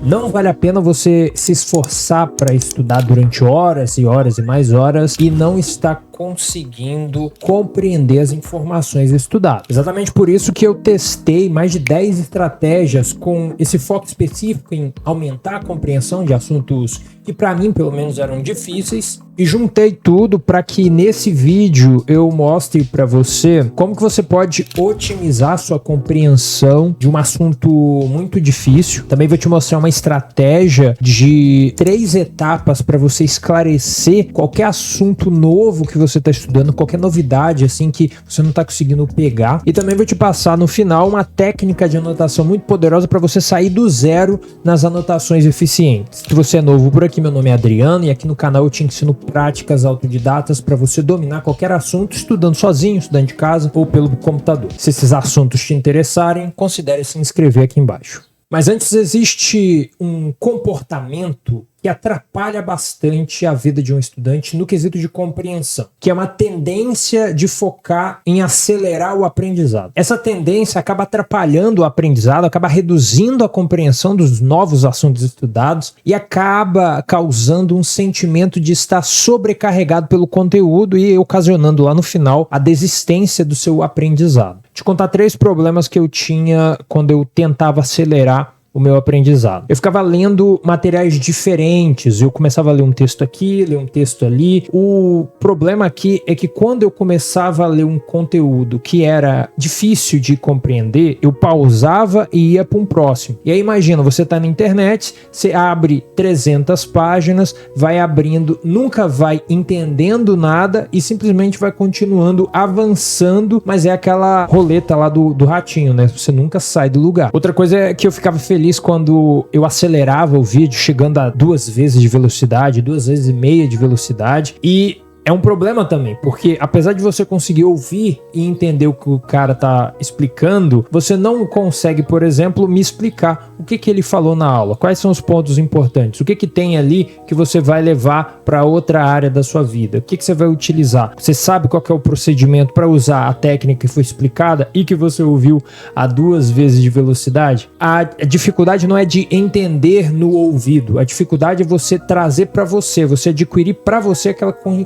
Não vale a pena você se esforçar para estudar durante horas e horas e mais horas e não estar conseguindo compreender as informações estudadas. Exatamente por isso que eu testei mais de 10 estratégias com esse foco específico em aumentar a compreensão de assuntos que para mim pelo menos eram difíceis e juntei tudo para que nesse vídeo eu mostre para você como que você pode otimizar sua compreensão de um assunto muito difícil. Também vou te mostrar uma estratégia de 3 etapas para você esclarecer qualquer assunto novo que você está estudando, qualquer novidade assim que você não está conseguindo pegar. E também vou te passar no final uma técnica de anotação muito poderosa para você sair do zero nas anotações eficientes. Se você é novo por aqui, meu nome é Adriano e aqui no canal eu te ensino práticas autodidatas para você dominar qualquer assunto estudando sozinho, estudando de casa ou pelo computador. Se esses assuntos te interessarem, considere se inscrever aqui embaixo. Mas antes, existe um comportamento que atrapalha bastante a vida de um estudante no quesito de compreensão, que é uma tendência de focar em acelerar o aprendizado. Essa tendência acaba atrapalhando o aprendizado, acaba reduzindo a compreensão dos novos assuntos estudados e acaba causando um sentimento de estar sobrecarregado pelo conteúdo e ocasionando lá no final a desistência do seu aprendizado. Vou te contar 3 problemas que eu tinha quando eu tentava acelerar o meu aprendizado. Eu ficava lendo materiais diferentes, eu começava a ler um texto aqui, ler um texto ali. O problema aqui é que quando eu começava a ler um conteúdo que era difícil de compreender, eu pausava e ia para um próximo. E aí imagina, você está na internet, você abre 300 páginas, vai abrindo, nunca vai entendendo nada e simplesmente vai continuando avançando, mas é aquela roleta lá do ratinho, né? Você nunca sai do lugar. Outra coisa é que eu ficava feliz quando eu acelerava o vídeo, chegando a 2 vezes de velocidade, 2 vezes e meia de velocidade, e é um problema também, porque apesar de você conseguir ouvir e entender o que o cara tá explicando, você não consegue, por exemplo, me explicar o que ele falou na aula, quais são os pontos importantes, o que tem ali que você vai levar para outra área da sua vida, o que você vai utilizar. Você sabe qual que é o procedimento para usar a técnica que foi explicada e que você ouviu a 2 vezes de velocidade? A dificuldade não é de entender no ouvido, a dificuldade é você trazer para você adquirir para você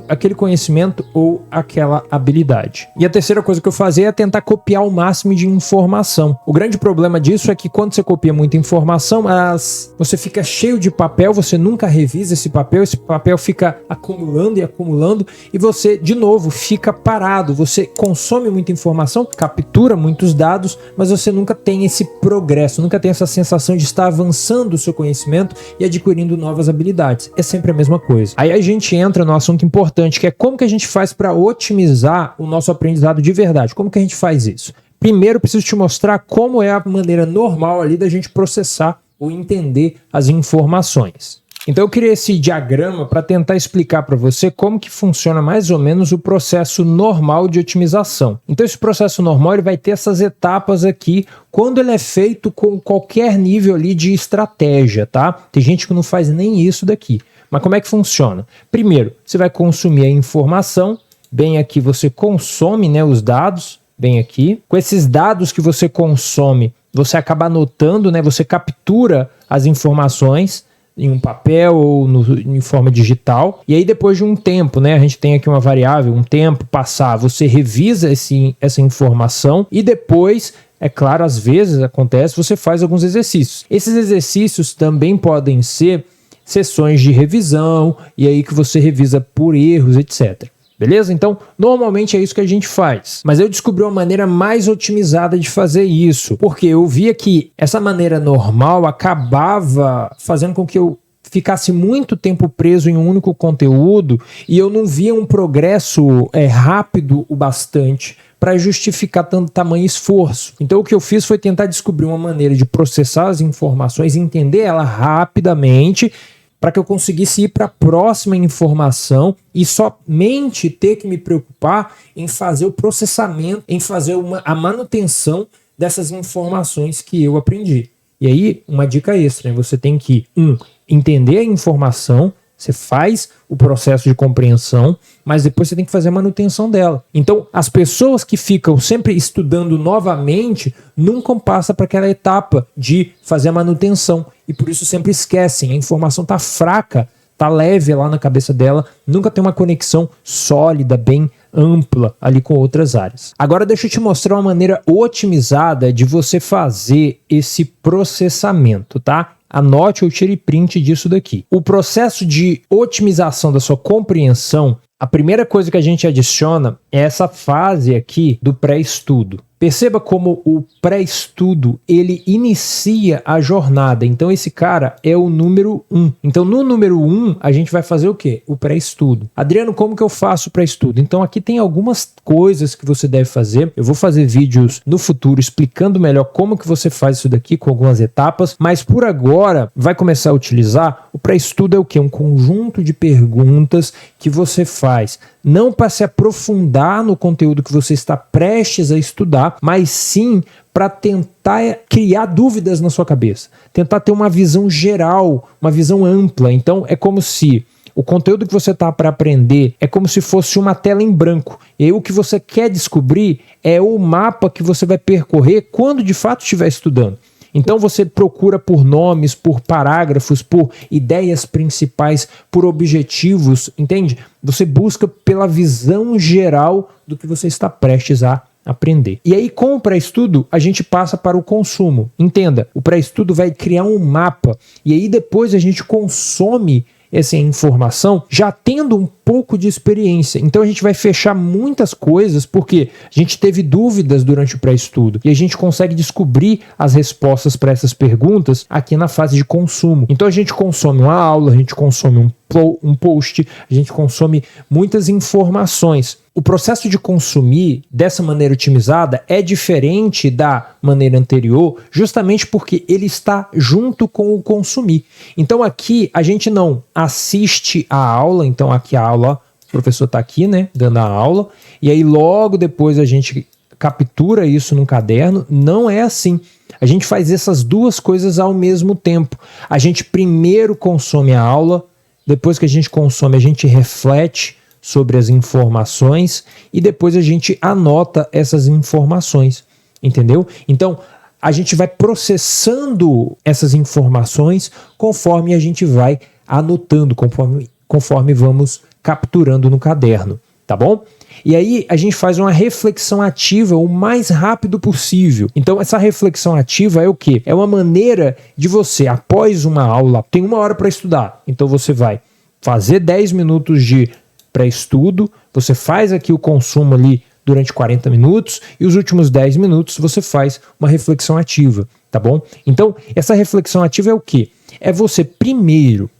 aquele conhecimento ou aquela habilidade. E a terceira coisa que eu fazia é tentar copiar o máximo de informação. O grande problema disso é que quando você copia muita informação, você fica cheio de papel, você nunca revisa esse papel fica acumulando e acumulando e você, de novo, fica parado. Você consome muita informação, captura muitos dados, mas você nunca tem esse progresso, nunca tem essa sensação de estar avançando o seu conhecimento e adquirindo novas habilidades. É sempre a mesma coisa. Aí a gente entra no assunto importante, que é como que a gente faz para otimizar o nosso aprendizado de verdade. Como que a gente faz isso? Primeiro, eu preciso te mostrar como é a maneira normal ali da gente processar ou entender as informações. Então eu criei esse diagrama para tentar explicar para você como que funciona mais ou menos o processo normal de otimização. Então esse processo normal ele vai ter essas etapas aqui quando ele é feito com qualquer nível ali de estratégia, tá? Tem gente que não faz nem isso daqui. Mas como é que funciona? Primeiro, você vai consumir a informação, bem aqui você consome, né, os dados, bem aqui. Com esses dados que você consome, você acaba anotando, né, você captura as informações em um papel ou em forma digital. E aí depois de um tempo, né, a gente tem aqui uma variável, um tempo passar, você revisa essa informação e depois, é claro, às vezes acontece, você faz alguns exercícios. Esses exercícios também podem ser sessões de revisão, e aí que você revisa por erros, etc. Beleza? Então, normalmente é isso que a gente faz. Mas eu descobri uma maneira mais otimizada de fazer isso, porque eu via que essa maneira normal acabava fazendo com que eu ficasse muito tempo preso em um único conteúdo e eu não via um progresso rápido o bastante para justificar tanto tamanho esforço. Então o que eu fiz foi tentar descobrir uma maneira de processar as informações, entender ela rapidamente, para que eu conseguisse ir para a próxima informação e somente ter que me preocupar em fazer o processamento, em fazer a manutenção dessas informações que eu aprendi. E aí, uma dica extra, né? Você tem que, entender a informação, Você faz o processo de compreensão, mas depois você tem que fazer a manutenção dela. Então, as pessoas que ficam sempre estudando novamente nunca passam para aquela etapa de fazer a manutenção. E por isso sempre esquecem. A informação está fraca, está leve lá na cabeça dela, nunca tem uma conexão sólida, bem ampla ali com outras áreas. Agora deixa eu te mostrar uma maneira otimizada de você fazer esse processamento, tá? Anote ou tire print disso daqui. O processo de otimização da sua compreensão, a primeira coisa que a gente adiciona é essa fase aqui do pré-estudo. Perceba como o pré-estudo, ele inicia a jornada. Então esse cara é o número 1. Então no número 1 a gente vai fazer o quê? O pré-estudo. Adriano, como que eu faço o pré-estudo? Então aqui tem algumas coisas que você deve fazer. Eu vou fazer vídeos no futuro explicando melhor como que você faz isso daqui com algumas etapas, mas por agora vai começar a utilizar o pré-estudo é o quê? Um conjunto de perguntas que você faz, não para se aprofundar no conteúdo que você está prestes a estudar, mas sim para tentar criar dúvidas na sua cabeça, tentar ter uma visão geral, uma visão ampla. Então é como se o conteúdo que você está para aprender é como se fosse uma tela em branco. E aí o que você quer descobrir é o mapa que você vai percorrer quando de fato estiver estudando. Então você procura por nomes, por parágrafos, por ideias principais, por objetivos, entende? Você busca pela visão geral do que você está prestes a aprender. E aí com o pré-estudo a gente passa para o consumo. Entenda, o pré-estudo vai criar um mapa e aí depois a gente consome essa informação já tendo um pouco de experiência. Então a gente vai fechar muitas coisas porque a gente teve dúvidas durante o pré-estudo e a gente consegue descobrir as respostas para essas perguntas aqui na fase de consumo. Então a gente consome uma aula, a gente consome um post, a gente consome muitas informações. O processo de consumir dessa maneira otimizada é diferente da maneira anterior, justamente porque ele está junto com o consumir. Então aqui a gente não assiste a aula, então aqui a aula, o professor está aqui, né, dando a aula, e aí logo depois a gente captura isso num caderno. Não é assim. A gente faz essas duas coisas ao mesmo tempo. A gente primeiro consome a aula, depois que a gente consome, a gente reflete sobre as informações e depois a gente anota essas informações, entendeu? Então, a gente vai processando essas informações conforme a gente vai anotando, conforme vamos capturando no caderno, tá bom? E aí a gente faz uma reflexão ativa o mais rápido possível. Então essa reflexão ativa é o quê? É uma maneira de você, após uma aula, tem 1 hora para estudar, então você vai fazer 10 minutos de pré-estudo, você faz aqui o consumo ali durante 40 minutos e os últimos 10 minutos você faz uma reflexão ativa, tá bom? Então essa reflexão ativa é o quê? É você primeiro,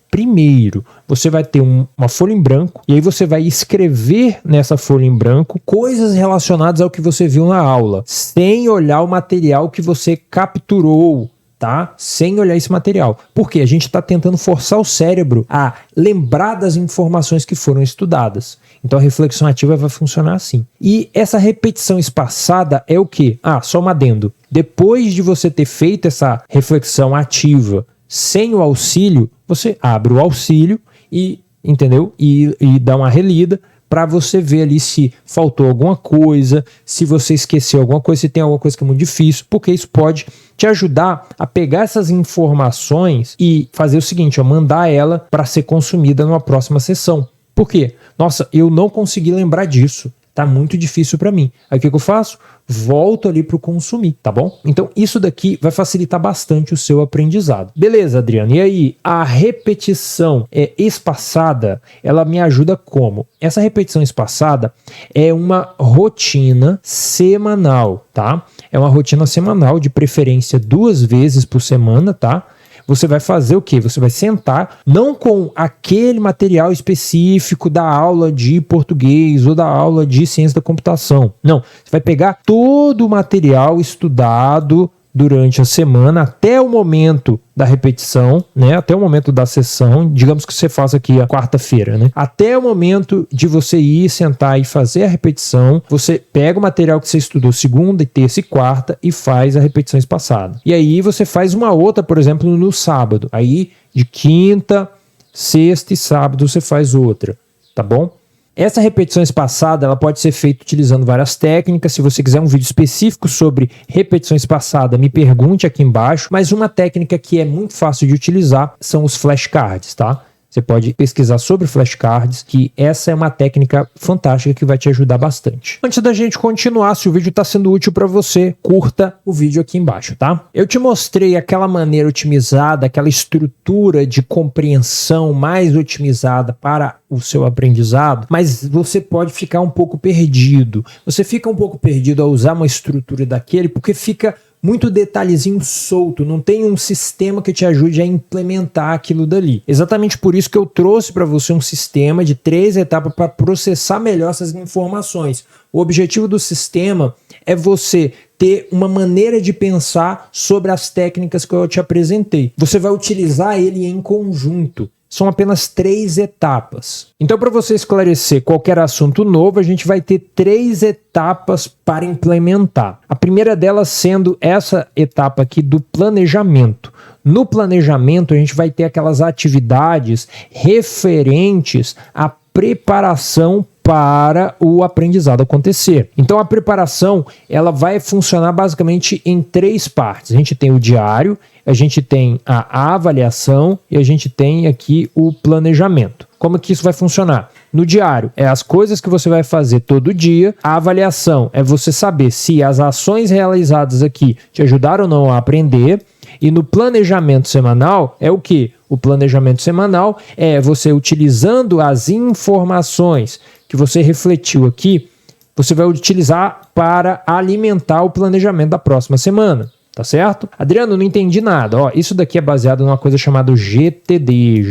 você vai ter uma folha em branco e aí você vai escrever nessa folha em branco coisas relacionadas ao que você viu na aula, sem olhar o material que você capturou, tá? Sem olhar esse material. Porque a gente está tentando forçar o cérebro a lembrar das informações que foram estudadas. Então a reflexão ativa vai funcionar assim. E essa repetição espaçada é o quê? Só um adendo. Depois de você ter feito essa reflexão ativa sem o auxílio, você abre o auxílio e, entendeu? E dá uma relida para você ver ali se faltou alguma coisa, se você esqueceu alguma coisa, se tem alguma coisa que é muito difícil, porque isso pode te ajudar a pegar essas informações e fazer o seguinte, mandar ela para ser consumida numa próxima sessão. Por quê? Nossa, eu não consegui lembrar disso. Tá muito difícil para mim. Aí o que eu faço? Volto ali para o consumir, tá bom? Então isso daqui vai facilitar bastante o seu aprendizado. Beleza, Adriano? E aí, a repetição espaçada, ela me ajuda como? Essa repetição espaçada é uma rotina semanal, tá? É uma rotina semanal, de preferência 2 vezes por semana, tá? Você vai fazer o quê? Você vai sentar, não com aquele material específico da aula de português ou da aula de ciência da computação. Não, você vai pegar todo o material estudado durante a semana até o momento da repetição, né? Até o momento da sessão, digamos que você faça aqui a quarta-feira, né? Até o momento de você ir sentar e fazer a repetição, você pega o material que você estudou segunda, terça e quarta e faz a repetição espaçada. E aí você faz uma outra, por exemplo, no sábado. Aí de quinta, sexta e sábado você faz outra, tá bom? Essa repetição espaçada, ela pode ser feita utilizando várias técnicas. Se você quiser um vídeo específico sobre repetição espaçada, me pergunte aqui embaixo. Mas uma técnica que é muito fácil de utilizar são os flashcards, tá? Você pode pesquisar sobre flashcards, que essa é uma técnica fantástica que vai te ajudar bastante. Antes da gente continuar, se o vídeo está sendo útil para você, curta o vídeo aqui embaixo, tá? Eu te mostrei aquela maneira otimizada, aquela estrutura de compreensão mais otimizada para o seu aprendizado, mas você pode ficar um pouco perdido. Você fica um pouco perdido ao usar uma estrutura daquele, porque fica muito detalhezinho solto, não tem um sistema que te ajude a implementar aquilo dali. Exatamente por isso que eu trouxe para você um sistema de 3 etapas para processar melhor essas informações. O objetivo do sistema é você ter uma maneira de pensar sobre as técnicas que eu te apresentei. Você vai utilizar ele em conjunto. São apenas 3 etapas. Então, para você esclarecer qualquer assunto novo, a gente vai ter 3 etapas para implementar. A primeira delas sendo essa etapa aqui do planejamento. No planejamento, a gente vai ter aquelas atividades referentes à preparação para o aprendizado acontecer. Então, a preparação ela vai funcionar basicamente em 3 partes. A gente tem o diário, a gente tem a avaliação e a gente tem aqui o planejamento. Como que isso vai funcionar? No diário, é as coisas que você vai fazer todo dia. A avaliação é você saber se as ações realizadas aqui te ajudaram ou não a aprender. E no planejamento semanal é o quê? O planejamento semanal é você utilizando as informações que você refletiu aqui, você vai utilizar para alimentar o planejamento da próxima semana. Tá certo? Adriano, não entendi nada. Ó, isso daqui é baseado numa coisa chamada GTD,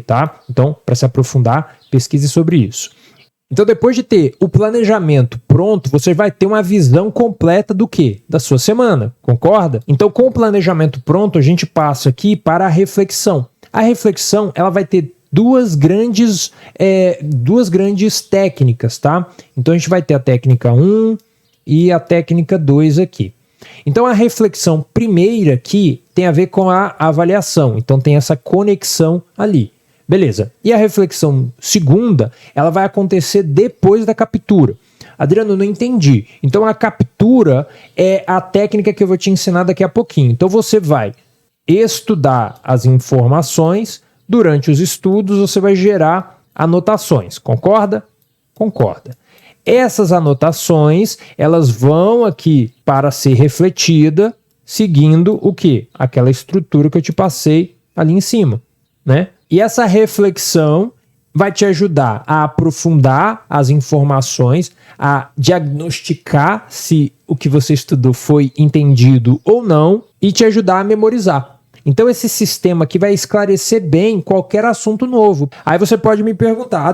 tá? Então, para se aprofundar, pesquise sobre isso. Então, depois de ter o planejamento pronto, você vai ter uma visão completa do quê? Da sua semana, concorda? Então, com o planejamento pronto, a gente passa aqui para a reflexão. A reflexão, ela vai ter duas grandes técnicas, tá? Então, a gente vai ter a técnica 1 e a técnica 2 aqui. Então, a reflexão primeira aqui tem a ver com a avaliação. Então, tem essa conexão ali. Beleza. E a reflexão segunda, ela vai acontecer depois da captura. Adriano, não entendi. Então, a captura é a técnica que eu vou te ensinar daqui a pouquinho. Então, você vai estudar as informações. Durante os estudos, você vai gerar anotações. Concorda? Concorda. Essas anotações, elas vão aqui para ser refletida, seguindo o quê? Aquela estrutura que eu te passei ali em cima, né? E essa reflexão vai te ajudar a aprofundar as informações, a diagnosticar se o que você estudou foi entendido ou não e te ajudar a memorizar. Então esse sistema aqui vai esclarecer bem qualquer assunto novo. Aí você pode me perguntar,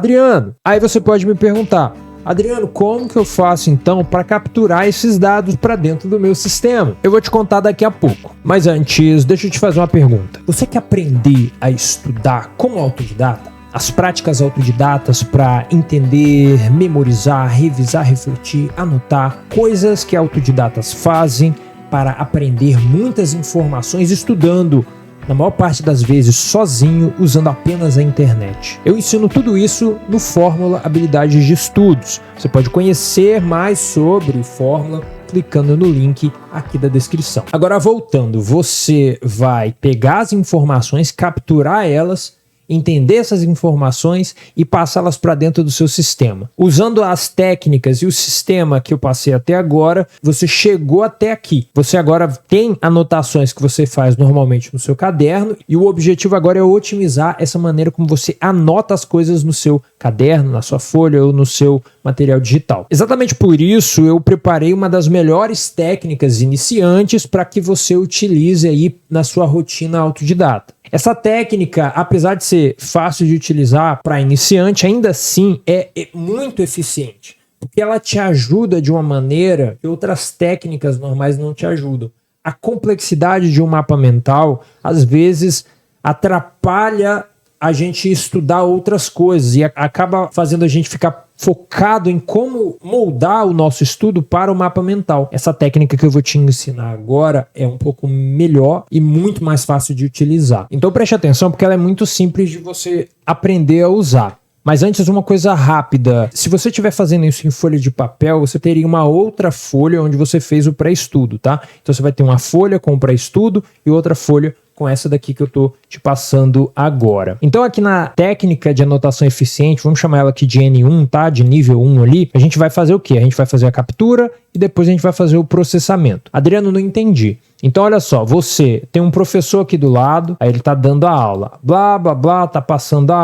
Adriano, como que eu faço então para capturar esses dados para dentro do meu sistema? Eu vou te contar daqui a pouco. Mas antes, deixa eu te fazer uma pergunta. Você quer aprender a estudar como autodidata? As práticas autodidatas para entender, memorizar, revisar, refletir, anotar, coisas que autodidatas fazem para aprender muitas informações estudando, na maior parte das vezes sozinho, usando apenas a internet. Eu ensino tudo isso no Fórmula Habilidades de Estudos. Você pode conhecer mais sobre o Fórmula clicando no link aqui da descrição. Agora, voltando, você vai pegar as informações, capturar elas, entender essas informações e passá-las para dentro do seu sistema. Usando as técnicas e o sistema que eu passei até agora, você chegou até aqui. Você agora tem anotações que você faz normalmente no seu caderno e o objetivo agora é otimizar essa maneira como você anota as coisas no seu caderno, na sua folha ou no seu material digital. Exatamente por isso eu preparei uma das melhores técnicas iniciantes para que você utilize aí na sua rotina autodidata. Essa técnica, apesar de ser fácil de utilizar para iniciante, ainda assim é muito eficiente, porque ela te ajuda de uma maneira que outras técnicas normais não te ajudam. A complexidade de um mapa mental, às vezes, atrapalha a gente estudar outras coisas e acaba fazendo a gente ficar focado em como moldar o nosso estudo para o mapa mental. Essa técnica que eu vou te ensinar agora é um pouco melhor e muito mais fácil de utilizar. Então preste atenção porque ela é muito simples de você aprender a usar. Mas antes, uma coisa rápida. Se você estiver fazendo isso em folha de papel, você teria uma outra folha onde você fez o pré-estudo, tá? Então você vai ter uma folha com o pré-estudo e outra folha com essa daqui que eu tô te passando agora. Então aqui na técnica de anotação eficiente, vamos chamar ela aqui de N1, tá? De nível 1 ali, a gente vai fazer o quê? A gente vai fazer a captura e depois a gente vai fazer o processamento. Adriano, não entendi. Então olha só, você tem um professor aqui do lado, aí ele tá dando a aula, blá, blá, blá, tá passando a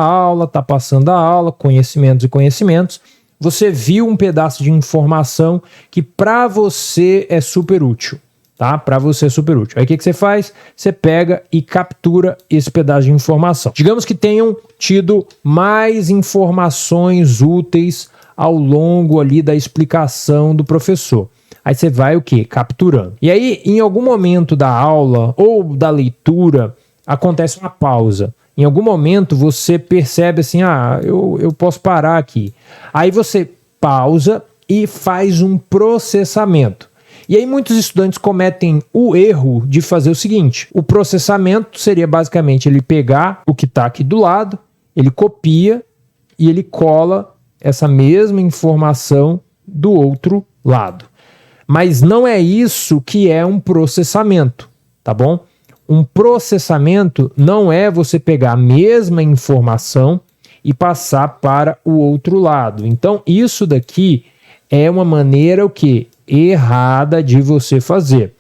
aula, conhecimentos e conhecimentos. Você viu um pedaço de informação que para você é super útil. Tá? Para você é super útil. Aí o que você faz? Você pega e captura esse pedaço de informação. Digamos que tenham tido mais informações úteis ao longo ali da explicação do professor. Aí você vai o quê? Capturando. E aí, em algum momento da aula ou da leitura, acontece uma pausa. Em algum momento você percebe assim, eu posso parar aqui. Aí você pausa e faz um processamento. E aí muitos estudantes cometem o erro de fazer o seguinte: o processamento seria basicamente ele pegar o que está aqui do lado, ele copia e ele cola essa mesma informação do outro lado. Mas não é isso que é um processamento, tá bom? Um processamento não é você pegar a mesma informação e passar para o outro lado. Então isso daqui é uma maneira o quê? Errada de você fazer.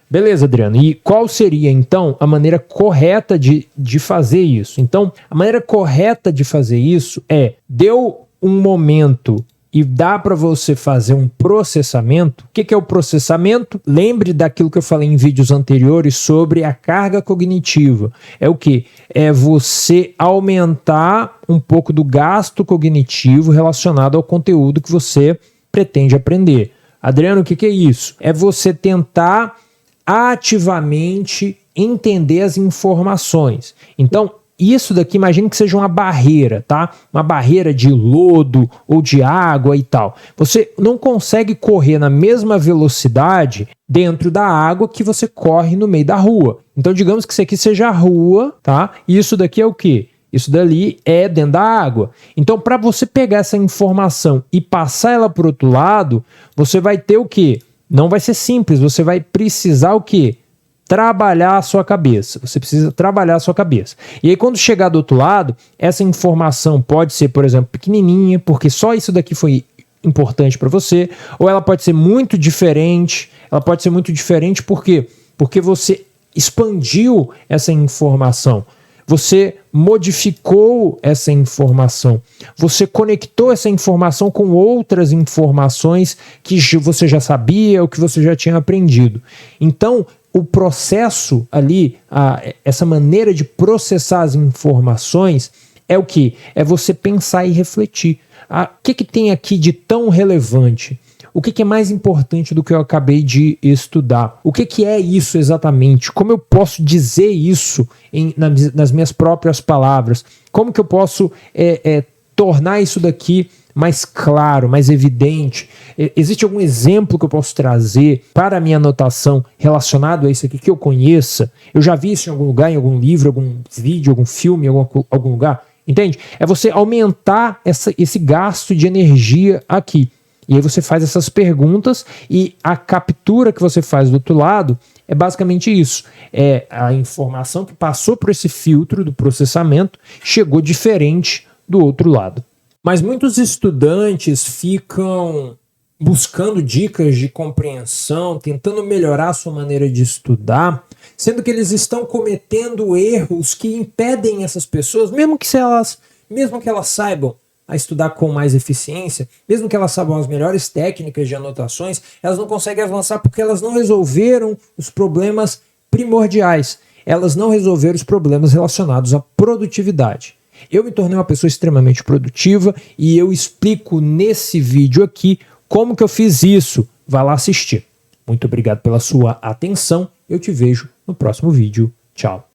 Beleza, Adriano. E qual seria, então, a maneira correta de fazer isso? Então, a maneira correta de fazer isso é, deu um momento e dá para você fazer um processamento. O que é o processamento? Lembre daquilo que eu falei em vídeos anteriores sobre a carga cognitiva. É o quê? É você aumentar um pouco do gasto cognitivo relacionado ao conteúdo que você pretende aprender. Adriano, o que é isso? É você tentar ativamente entender as informações. Então, isso daqui, imagine que seja uma barreira, tá? Uma barreira de lodo ou de água e tal. Você não consegue correr na mesma velocidade dentro da água que você corre no meio da rua. Então, digamos que isso aqui seja a rua, tá? E isso daqui é o quê? Isso dali é dentro da água. Então, para você pegar essa informação e passar ela para o outro lado, você vai ter o quê? Não vai ser simples, você vai precisar o quê? Trabalhar a sua cabeça. Você precisa trabalhar a sua cabeça. E aí, quando chegar do outro lado, essa informação pode ser, por exemplo, pequenininha, porque só isso daqui foi importante para você, ou ela pode ser muito diferente. Ela pode ser muito diferente por quê? Porque você expandiu essa informação. Você modificou essa informação, você conectou essa informação com outras informações que você já sabia ou que você já tinha aprendido. Então, o processo ali, essa maneira de processar as informações é o que? É você pensar e refletir. O que tem aqui de tão relevante? O que é mais importante do que eu acabei de estudar? O que é isso exatamente? Como eu posso dizer isso nas minhas próprias palavras? Como que eu posso tornar isso daqui mais claro, mais evidente? Existe algum exemplo que eu posso trazer para a minha anotação relacionado a isso aqui que eu conheça? Eu já vi isso em algum lugar, em algum livro, algum vídeo, algum filme, algum lugar? Entende? É você aumentar esse gasto de energia aqui. E aí você faz essas perguntas e a captura que você faz do outro lado é basicamente isso. É a informação que passou por esse filtro do processamento, chegou diferente do outro lado. Mas muitos estudantes ficam buscando dicas de compreensão, tentando melhorar a sua maneira de estudar, sendo que eles estão cometendo erros que impedem essas pessoas, mesmo que elas saibam a estudar com mais eficiência, mesmo que elas saibam as melhores técnicas de anotações, elas não conseguem avançar porque elas não resolveram os problemas primordiais. Elas não resolveram os problemas relacionados à produtividade. Eu me tornei uma pessoa extremamente produtiva e eu explico nesse vídeo aqui como que eu fiz isso. Vá lá assistir. Muito obrigado pela sua atenção. Eu te vejo no próximo vídeo. Tchau.